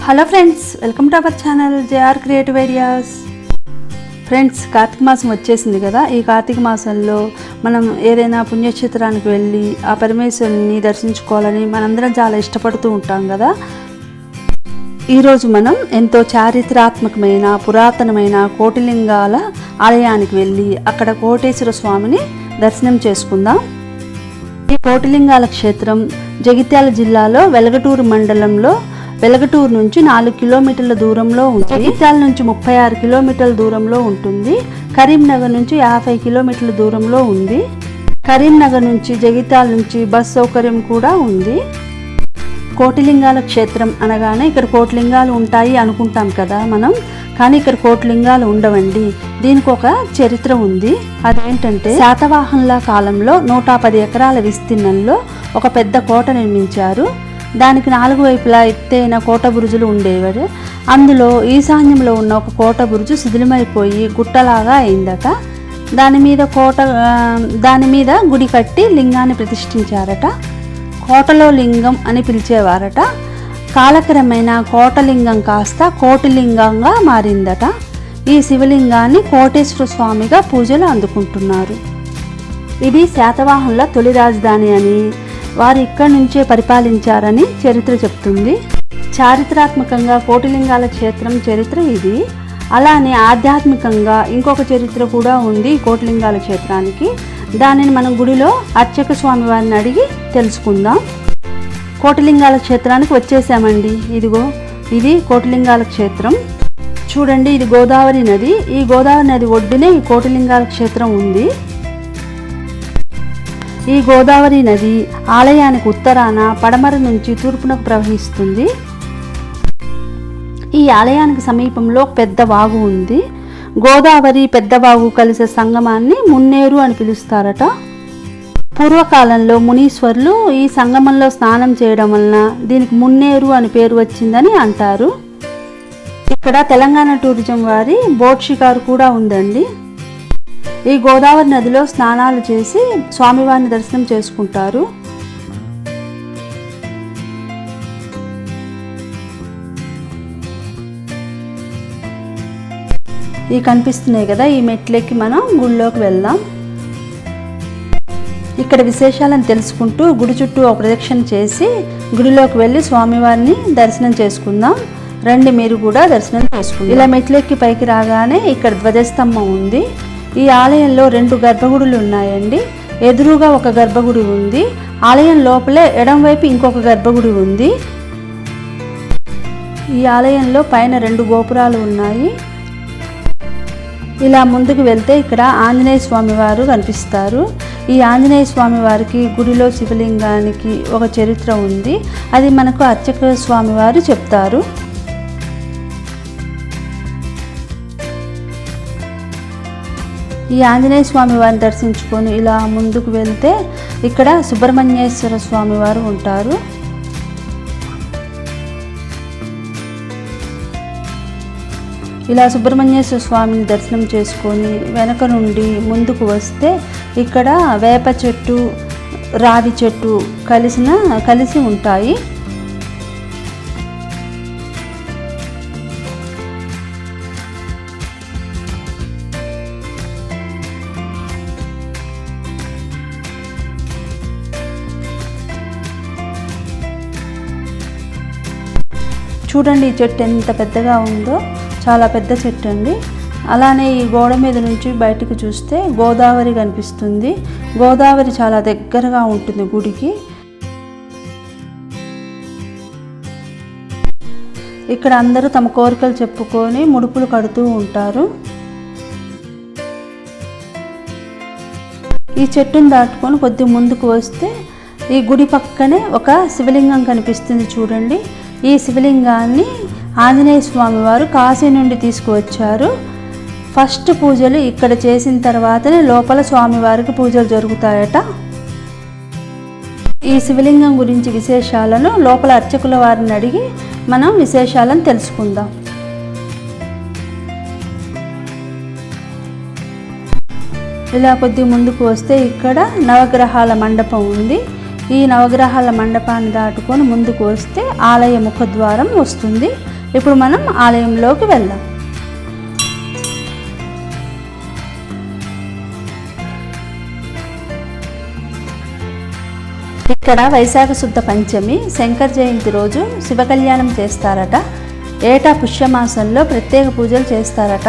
Hello friends, welcome to our channel JR creative ideas. Friends, Karthika మాసం వచ్చేసింది కదా. ఈ కార్తీక మాసంలో మనం ఏదైనా పుణ్యక్షేత్రానికి వెళ్ళి ఆ పరమేశ్వరుని దర్శించుకోవాలని మనందరం చాలా ఇష్టపడుతూ ఉంటాం కదా. ఈరోజు మనం ఎంతో చారిత్రాత్మకమైన పురాతనమైన కోటి లింగాల ఆలయానికి వెళ్ళి అక్కడ కోటేశ్వర స్వామిని దర్శనం చేసుకుందాం. ఈ కోటి లింగాల క్షేత్రం జగిత్యాల జిల్లాలో వెలగటూరు మండలంలో వెలగటూరు నుంచి 4 కిలోమీటర్ల దూరంలో ఉంది. జగిత్యాల నుంచి 36 కిలోమీటర్ల దూరంలో ఉంటుంది. కరీంనగర్ నుంచి 50 కిలోమీటర్ల దూరంలో ఉంది. కరీంనగర్ నుంచి జగిత్యాల నుంచి బస్ సౌకర్యం కూడా ఉంది. కోటిలింగాల క్షేత్రం అనగానే ఇక్కడ కోటిలింగాలు ఉంటాయి అనుకుంటాం కదా మనం, కానీ ఇక్కడ కోటిలింగాలు ఉండవండి. దీనికి ఒక చరిత్ర ఉంది. అదేంటంటే శాతవాహనుల కాలంలో 110 ఎకరాల విస్తీర్ణంలో ఒక పెద్ద కోట నిర్మించారు. దానికి 4 వైపులా ఎత్తైన కోట బురుజులు ఉండేవారు. అందులో ఈశాన్యంలో ఉన్న ఒక కోట బురుజు శిథిలమైపోయి గుట్టలాగా అయిందట. దాని మీద గుడి కట్టి లింగాన్ని ప్రతిష్ఠించారట. కోటలో లింగం అని పిలిచేవారట. కాలక్రమేణా కోటలింగం కాస్త కోటిలింగంగా మారిందట. ఈ శివలింగాన్ని కోటేశ్వర స్వామిగా పూజలు అందుకుంటున్నారు. ఇది శాతవాహనుల తొలి రాజధాని అని, వారు ఇక్కడి నుంచే పరిపాలించారని చరిత్ర చెప్తుంది. చారిత్రాత్మకంగా కోటిలింగాల క్షేత్రం చరిత్ర ఇది. అలానే ఆధ్యాత్మికంగా ఇంకొక చరిత్ర కూడా ఉంది కోటిలింగాల క్షేత్రానికి. దానిని మనం గుడిలో అర్చక స్వామి వారిని అడిగి తెలుసుకుందాం. కోటిలింగాల క్షేత్రానికి వచ్చేసామండి. ఇది కోటిలింగాల క్షేత్రం. చూడండి, ఇది గోదావరి నది. ఈ గోదావరి నది ఒడ్డునే ఈ కోటిలింగాల క్షేత్రం ఉంది. ఈ గోదావరి నది ఆలయానికి ఉత్తరాన పడమర నుంచి తూర్పునకు ప్రవహిస్తుంది. ఈ ఆలయానికి సమీపంలో పెద్ద వాగు ఉంది. గోదావరి పెద్ద వాగు కలిసే సంగమాన్ని మున్నేరు అని పిలుస్తారట. పూర్వకాలంలో మునీశ్వరులు ఈ సంగమంలో స్నానం చేయడం వలన దీనికి మున్నేరు అని పేరు వచ్చిందని అంటారు. ఇక్కడ తెలంగాణ టూరిజం వారి బోట్ షికారు కూడా ఉందండి. ఈ గోదావరి నదిలో స్నానాలు చేసి స్వామివారిని దర్శనం చేసుకుంటారు. ఈ కనిపిస్తున్నాయి కదా, ఈ మెట్లెక్కి మనం గుడిలోకి వెళ్దాం. ఇక్కడ విశేషాలను తెలుసుకుంటూ గుడి చుట్టూ ఒక ప్రదక్షిణ చేసి గుడిలోకి వెళ్ళి స్వామివారిని దర్శనం చేసుకుందాం. రండి, మీరు కూడా దర్శనం చేసుకుందాం. ఇలా మెట్లెక్కి పైకి రాగానే ఇక్కడ ధ్వజస్తంభం ఉంది. ఈ ఆలయంలో 2 గర్భగుడులు ఉన్నాయండి. ఎదురుగా ఒక గర్భగుడి ఉంది. ఆలయం లోపలే ఎడం వైపు ఇంకొక గర్భగుడి ఉంది. ఈ ఆలయంలో పైన 2 గోపురాలు ఉన్నాయి. ఇలా ముందుకు వెళ్తే ఇక్కడ ఆంజనేయ స్వామి వారు కనిపిస్తారు. ఈ ఆంజనేయ స్వామి వారికి గుడిలో శివలింగానికి ఒక చరిత్ర ఉంది. అది మనకు అర్చక స్వామి వారు చెప్తారు. ఈ ఆంజనేయ స్వామి వారిని దర్శించుకొని ఇలా ముందుకు వెళ్తే ఇక్కడ సుబ్రహ్మణ్యేశ్వర స్వామి వారు ఉంటారు. ఇలా సుబ్రహ్మణ్యేశ్వర స్వామిని దర్శనం చేసుకొని వెనక నుండి ముందుకు వస్తే ఇక్కడ వేప చెట్టు, రావి చెట్టు కలిసి ఉంటాయి. చూడండి, ఈ చెట్టు ఎంత పెద్దగా ఉందో, చాలా పెద్ద చెట్టు అండి. అలానే ఈ గోడ మీద నుంచి బయటకు చూస్తే గోదావరి కనిపిస్తుంది. గోదావరి చాలా దగ్గరగా ఉంటుంది గుడికి. ఇక్కడ అందరూ తమ కోరికలు చెప్పుకొని ముడుపులు కడుతూ ఉంటారు. ఈ చెట్టును దాటుకొని కొద్ది ముందుకు వస్తే ఈ గుడి పక్కనే ఒక శివలింగం కనిపిస్తుంది. చూడండి, ఈ శివలింగాన్ని ఆంజనేయ స్వామి వారు కాశీ నుండి తీసుకువచ్చారు. ఫస్ట్ పూజలు ఇక్కడ చేసిన తర్వాతనే లోపల స్వామివారికి పూజలు జరుగుతాయట. ఈ శివలింగం గురించి విశేషాలను లోపల అర్చకుల వారిని అడిగి మనం విశేషాలను తెలుసుకుందాం. ఇలా కొద్ది ముందుకు వస్తే ఇక్కడ నవగ్రహాల మండపం ఉంది. ఈ నవగ్రహాల మండపాన్ని దాటుకొని ముందుకు వస్తే ఆలయ ముఖద్వారం వస్తుంది. ఇప్పుడు మనం ఆలయంలోకి వెళ్దాం. ఇక్కడ వైశాఖ శుద్ధ పంచమి శంకర జయంతి రోజు శివ కళ్యాణం చేస్తారట. ఏటా పుష్యమాసంలో ప్రత్యేక పూజలు చేస్తారట.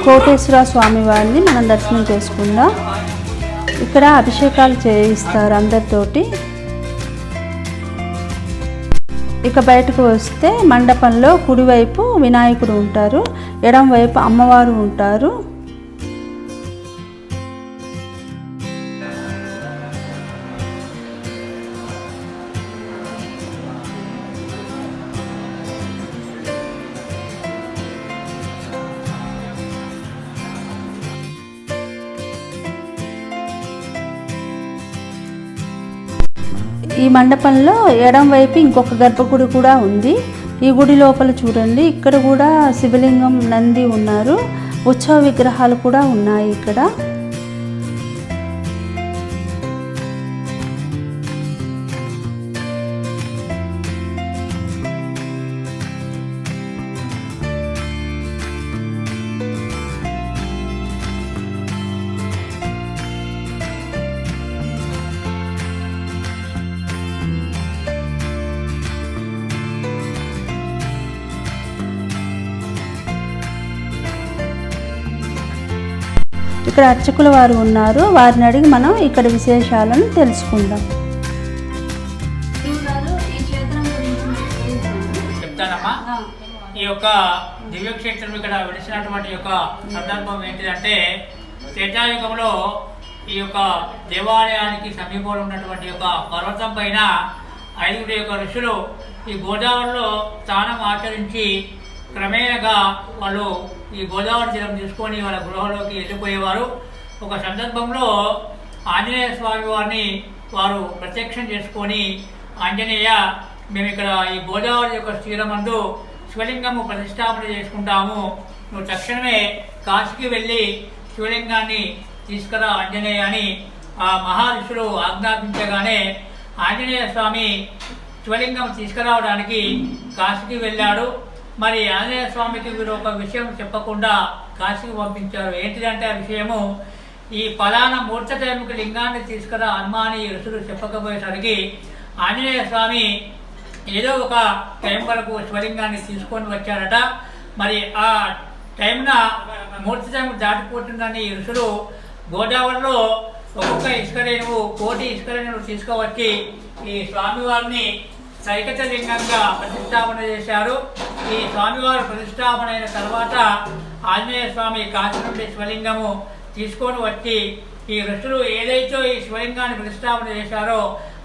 కోటేశ్వర స్వామి వారిని మనం దర్శనం చేసుకుందాం. ఇక్కడ అభిషేకాలు చేయిస్తారు అందరితోటి. ఇక బయటకు వస్తే మండపంలో కుడివైపు వినాయకుడు ఉంటారు, ఎడం వైపు అమ్మవారు ఉంటారు. ఈ మండపంలో ఎడం వైపు ఇంకొక గర్భగుడి కూడా ఉంది. ఈ గుడి లోపల చూడండి, ఇక్కడ కూడా శివలింగం, నంది ఉన్నారు. ఉత్సవ విగ్రహాలు కూడా ఉన్నాయి ఇక్కడ. ఇక్కడ అర్చకుల వారు ఉన్నారు, వారిని అడిగి మనం ఇక్కడ విశేషాలను తెలుసుకుందాం. చెప్తానమ్మా. ఈ యొక్క దివ్యక్షేత్రం ఇక్కడ వెలిసినటువంటి యొక్క సందర్భం ఏంటిదంటే, త్రేతాయుగంలో ఈ యొక్క దేవాలయానికి సమీపంలో ఉన్నటువంటి యొక్క పర్వతం పైన 5 యొక్క ఋషులు ఈ గోదావరిలో స్నానం ఆచరించి క్రమేణగా వాళ్ళు ఈ గోదావరి జలం తీసుకొని వాళ్ళ గృహంలోకి వెళ్ళిపోయేవారు. ఒక సందర్భంలో ఆంజనేయ స్వామి వారిని వారు ప్రత్యక్షం చేసుకొని, ఆంజనేయ, మేము ఇక్కడ ఈ గోదావరి యొక్క తీరమందు శివలింగము ప్రతిష్టాపన చేసుకుంటాము, నువ్వు తక్షణమే కాశీకి వెళ్ళి శివలింగాన్ని తీసుకురా ఆంజనేయ అని ఆ మహర్షులు ఆజ్ఞాపించగానే ఆంజనేయ స్వామి శివలింగం తీసుకురావడానికి కాశీకి వెళ్ళాడు. మరి ఆంజనేయ స్వామికి వీరు ఒక విషయం చెప్పకుండా కాశీకి పంపించారు. ఏంటిదంటే ఆ విషయము, ఈ ఫలానా మూర్త టైంకి లింగాన్ని తీసుకురా హనుమాని ఋషులు చెప్పకపోయేసరికి ఆంజనేయ స్వామి ఏదో ఒక టైం వరకు శివలింగాన్ని తీసుకొని వచ్చారట. మరి ఆ టైంన మూర్త టైం దాటిపోతుందని ఋషులు గోదావరిలో ఒక్కొక్క ఇసుకరేణువు, కోటి ఇసుకరేణువు తీసుకువచ్చి ఈ స్వామివారిని సైకత లింగంగా ప్రతిష్టాపన చేశారు. ఈ స్వామివారు ప్రతిష్టాపన అయిన తర్వాత ఆంజనేయ స్వామి కాశీ నుండి శివలింగము తీసుకొని వచ్చి ఈ ఋషులు ఏదైతే ఈ శివలింగాన్ని ప్రతిష్టాపన చేశారో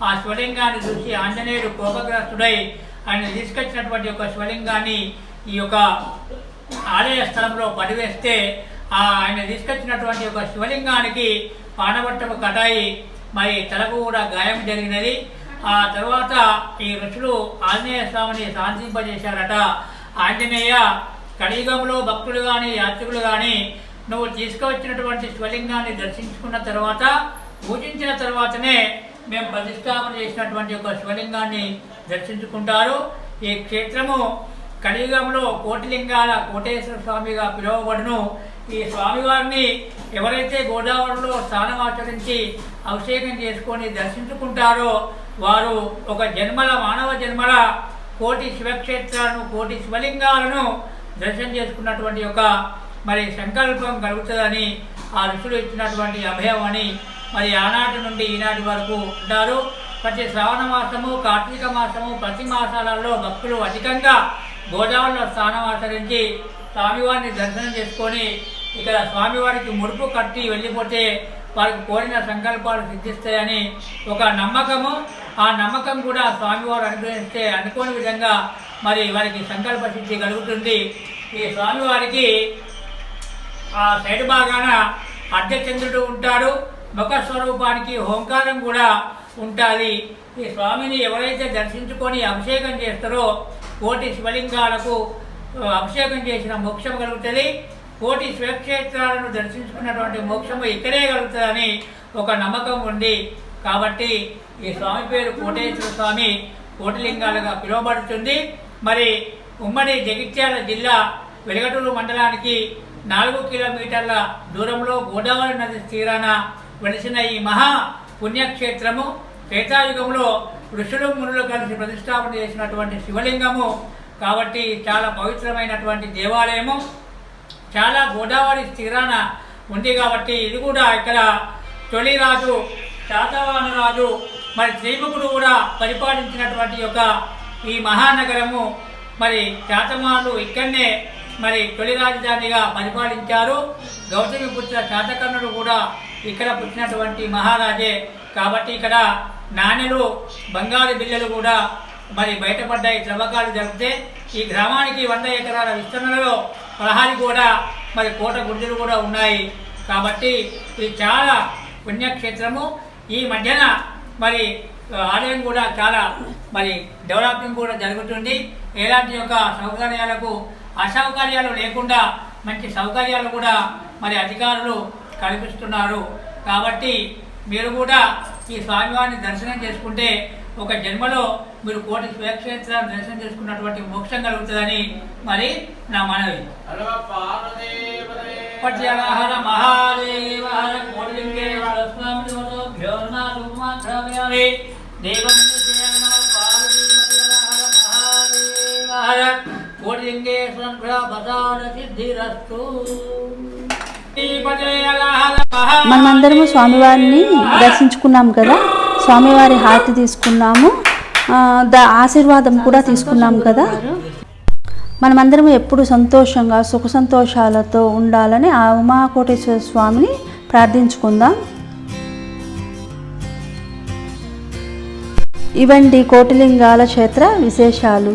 ఆ శివలింగాన్ని చూసి ఆంజనేయుడు కోపగ్రస్తుడై ఆయన తీసుకొచ్చినటువంటి యొక్క శివలింగాన్ని ఈ యొక్క ఆలయ స్థలంలో పడివేస్తే ఆయన తీసుకొచ్చినటువంటి యొక్క శివలింగానికి పానబట్టము కటాయి మరి తలకు కూడా గాయం జరిగినది. ఆ తర్వాత ఈ ఋషులు ఆంజనేయ స్వామిని శాంతింపజేశారట. ఆంజనేయ, కలియుగంలో భక్తులు కానీ యాత్రికులు కానీ నువ్వు తీసుకువచ్చినటువంటి శివలింగాన్ని దర్శించుకున్న తర్వాత, పూజించిన తర్వాతనే మేము ప్రతిష్టాపన చేసినటువంటి ఒక శివలింగాన్ని దర్శించుకుంటారు. ఈ క్షేత్రము కలియుగంలో కోటి లింగాల కోటేశ్వర స్వామిగా పిలువబడును. ఈ స్వామివారిని ఎవరైతే గోదావరిలో స్నానమాచరించి అభిషేకం చేసుకొని దర్శించుకుంటారో వారు ఒక జన్మల, మానవ జన్మల కోటి శివక్షేత్రాలను, కోటి శివలింగాలను దర్శనం చేసుకున్నటువంటి యొక్క మరి సంకల్పం కలుగుతుందని ఆ ఋషులు ఇచ్చినటువంటి అభయం అని మరి ఆనాటి నుండి ఈనాటి వరకు ఉంటారు. ప్రతి శ్రావణ మాసము, కార్తీక మాసము, ప్రతి మాసాలలో భక్తులు అధికంగా గోదావరిలో స్నానం ఆచరించి స్వామివారిని దర్శనం చేసుకొని ఇక్కడ స్వామివారికి ముడుపు కట్టి వెళ్ళిపోతే వారికి కోరిన సంకల్పాలు సిద్ధిస్తాయని ఒక నమ్మకము. ఆ నమ్మకం కూడా స్వామివారు అనుగ్రహిస్తే అనుకోని విధంగా మరి వారికి సంకల్ప సిద్ధి కలుగుతుంది. ఈ స్వామివారికి ఆ సైడ్ భాగాన అర్ధచంద్రుడు ఉంటాడు. ముఖ స్వరూపానికి ఓంకారం కూడా ఉంటుంది. ఈ స్వామిని ఎవరైతే దర్శించుకొని అభిషేకం చేస్తారో కోటి శివలింగాలకు అభిషేకం చేసిన మోక్షం కలుగుతుంది. కోటి శివక్షేత్రాలను దర్శించుకున్నటువంటి మోక్షము ఇక్కడే కలుగుతుందని ఒక నమ్మకం ఉంది. కాబట్టి ఈ స్వామి పేరు కోటేశ్వర స్వామి కోటి లింగాలుగా పిలువబడుతుంది. మరి ఉమ్మడి జగిత్యాల జిల్లా వెలగటూరు మండలానికి 4 కిలోమీటర్ల దూరంలో గోదావరి నది తీరాన వెలిసిన ఈ మహా పుణ్యక్షేత్రము త్రేతాయుగంలో ఋషులు మునులు కలిసి ప్రతిష్టాపన చేసినటువంటి శివలింగము కాబట్టి చాలా పవిత్రమైనటువంటి దేవాలయము. చాలా గోదావరి తీరాన ఉంది కాబట్టి ఇది కూడా ఇక్కడ తొలి రాజు శాతవాహన రాజు మరి శ్రీముఖుడు కూడా పరిపాలించినటువంటి యొక్క ఈ మహానగరము. మరి శాతవాహనులు ఇక్కడనే మరి తొలి రాజధానిగా పరిపాలించారు. గౌతమిపుత్ర శాతకర్ణుడు కూడా ఇక్కడ పుట్టినటువంటి మహారాజే కాబట్టి ఇక్కడ నాణెలు బంగారు బిళ్ళలు కూడా మరి బయటపడ్డాయి. త్రవ్వకాలు జరిగితే ఈ గ్రామానికి 100 ఎకరాల విస్తరణలో ప్రహారీ కూడా మరి కోట గుర్జులు కూడా ఉన్నాయి. కాబట్టి ఇది చాలా పుణ్యక్షేత్రము. ఈ మధ్యన మరి ఆలయం కూడా చాలా మరి డెవలపింగ్ కూడా జరుగుతుంది. ఎలాంటి యొక్క సౌకర్యాలకు అసౌకర్యాలు లేకుండా మంచి సౌకర్యాలు కూడా మరి అధికారులు కల్పిస్తున్నారు. కాబట్టి మీరు కూడా ఈ స్వామివారిని దర్శనం చేసుకుంటే ఒక జన్మలో మీరు కోటి శివక్షేత్రాన్ని దర్శనం చేసుకున్నటువంటి మోక్షం కలుగుతుందని మరి నా మనవి. పట్యహర మహాదేవ హర కోటిలింగేశ్వర స్వామి భ్యో నమః దేవం హర కోటిలింగేశ్వర ప్రసాద సిద్ధిరస్తు. మనమందరము స్వామివారిని దర్శించుకున్నాం కదా, స్వామివారి హారతి తీసుకున్నాము, ఆశీర్వాదం కూడా తీసుకున్నాం కదా. మనమందరం ఎప్పుడు సంతోషంగా సుఖ సంతోషాలతో ఉండాలని ఆ ఉమాకోటేశ్వర స్వామిని ప్రార్థించుకుందాం. ఇవండి కోటిలింగాల క్షేత్ర విశేషాలు.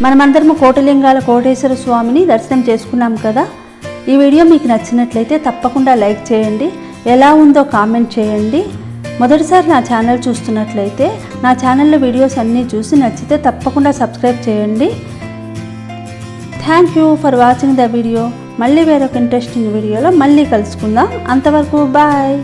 మనమందరము కోటిలింగాల కోటేశ్వర స్వామిని దర్శనం చేసుకున్నాం కదా. ఈ వీడియో మీకు నచ్చినట్లయితే తప్పకుండా లైక్ చేయండి, ఎలా ఉందో కామెంట్ చేయండి. మొదటిసారి నా ఛానల్ చూస్తున్నట్లయితే నా ఛానల్లో వీడియోస్ అన్నీ చూసి నచ్చితే తప్పకుండా సబ్స్క్రైబ్ చేయండి. Thank you for watching the video. మళ్ళీ వేరొక ఇంట్రెస్టింగ్ వీడియోలో మళ్ళీ కలుసుకుందాం. అంతవరకు బాయ్.